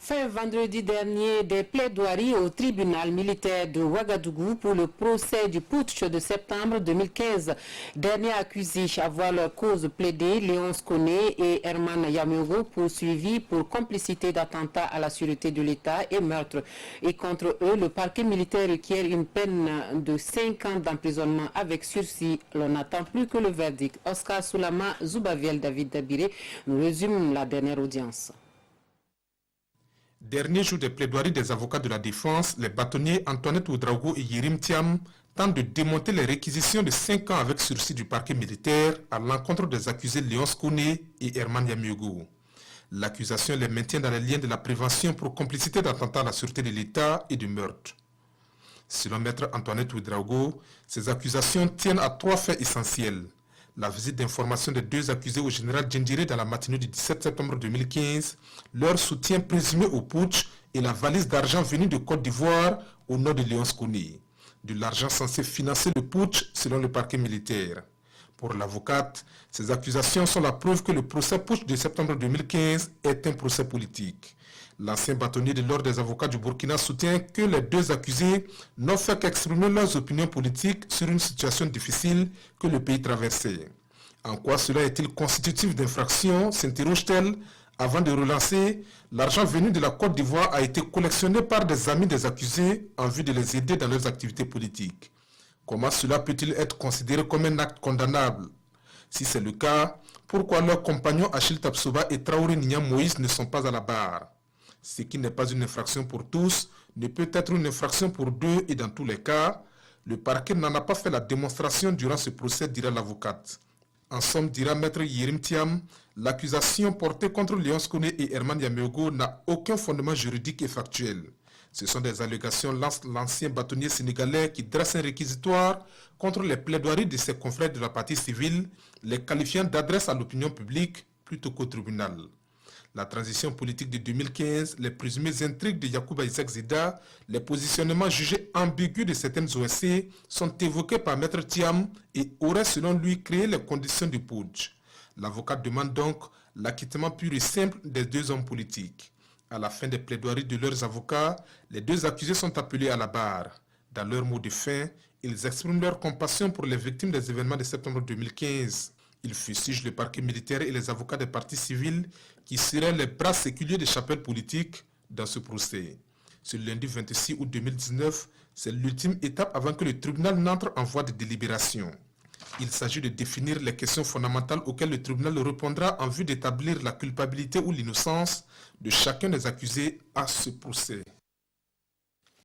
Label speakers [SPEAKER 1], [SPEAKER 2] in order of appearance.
[SPEAKER 1] Fin vendredi dernier, des plaidoiries au tribunal militaire de Ouagadougou pour le procès du putsch de septembre 2015. Derniers accusés à voir leur cause plaidée, Léonce Koné et Herman Yamogo, poursuivis pour complicité d'attentat à la sûreté de l'État et meurtre. Et contre eux, le parquet militaire requiert une peine de 5 ans d'emprisonnement avec sursis. L'on n'attend plus que le verdict. Oscar Soulama, Zoubaviel, David Dabiré nous résume la dernière audience.
[SPEAKER 2] Dernier jour des plaidoiries des avocats de la défense, les bâtonniers Antoinette Ouedraogo et Yérim Thiam tentent de démonter les réquisitions de 5 ans avec sursis du parquet militaire à l'encontre des accusés Léonce Koné et Herman Yamogo. L'accusation les maintient dans les liens de la prévention pour complicité d'attentat à la sûreté de l'État et de meurtre. Selon maître Antoinette Ouedraogo, ces accusations tiennent à 3 faits essentiels. La visite d'information des 2 accusés au général Djendjiré dans la matinée du 17 septembre 2015, leur soutien présumé au putsch et la valise d'argent venue de Côte d'Ivoire au nom de Léonce Koné. De l'argent censé financer le putsch selon le parquet militaire. Pour l'avocate, ces accusations sont la preuve que le procès putsch de septembre 2015 est un procès politique. L'ancien bâtonnier de l'ordre des avocats du Burkina soutient que les 2 accusés n'ont fait qu'exprimer leurs opinions politiques sur une situation difficile que le pays traversait. En quoi cela est-il constitutif d'infraction, s'interroge-t-elle, avant de relancer, l'argent venu de la Côte d'Ivoire a été collectionné par des amis des accusés en vue de les aider dans leurs activités politiques. Comment cela peut-il être considéré comme un acte condamnable? Si c'est le cas, pourquoi leurs compagnons Achille Tapsoba et Traoré Nignan Moïse ne sont pas à la barre? Ce qui n'est pas une infraction pour tous ne peut être une infraction pour 2 et dans tous les cas, le parquet n'en a pas fait la démonstration durant ce procès, dira l'avocate. En somme, dira maître Yérim Thiam, l'accusation portée contre Léonce Koné et Herman Yamogo n'a aucun fondement juridique et factuel. Ce sont des allégations lance l'ancien bâtonnier sénégalais qui dresse un réquisitoire contre les plaidoiries de ses confrères de la partie civile, les qualifiant d'adresse à l'opinion publique plutôt qu'au tribunal. La transition politique de 2015, les présumées intrigues de Yacouba Isaac Zida, les positionnements jugés ambigus de certaines OSC sont évoqués par Maître Thiam et auraient selon lui créé les conditions du putsch. L'avocat demande donc l'acquittement pur et simple des 2 hommes politiques. À la fin des plaidoiries de leurs avocats, les 2 accusés sont appelés à la barre. Dans leur mot de fin, ils expriment leur compassion pour les victimes des événements de septembre 2015. Ils fustigent le parquet militaire et les avocats des partis civils qui seraient les bras séculiers des chapelles politiques dans ce procès. Ce lundi 26 août 2019, c'est l'ultime étape avant que le tribunal n'entre en voie de délibération. Il s'agit de définir les questions fondamentales auxquelles le tribunal répondra en vue d'établir la culpabilité ou l'innocence de chacun des accusés à ce procès.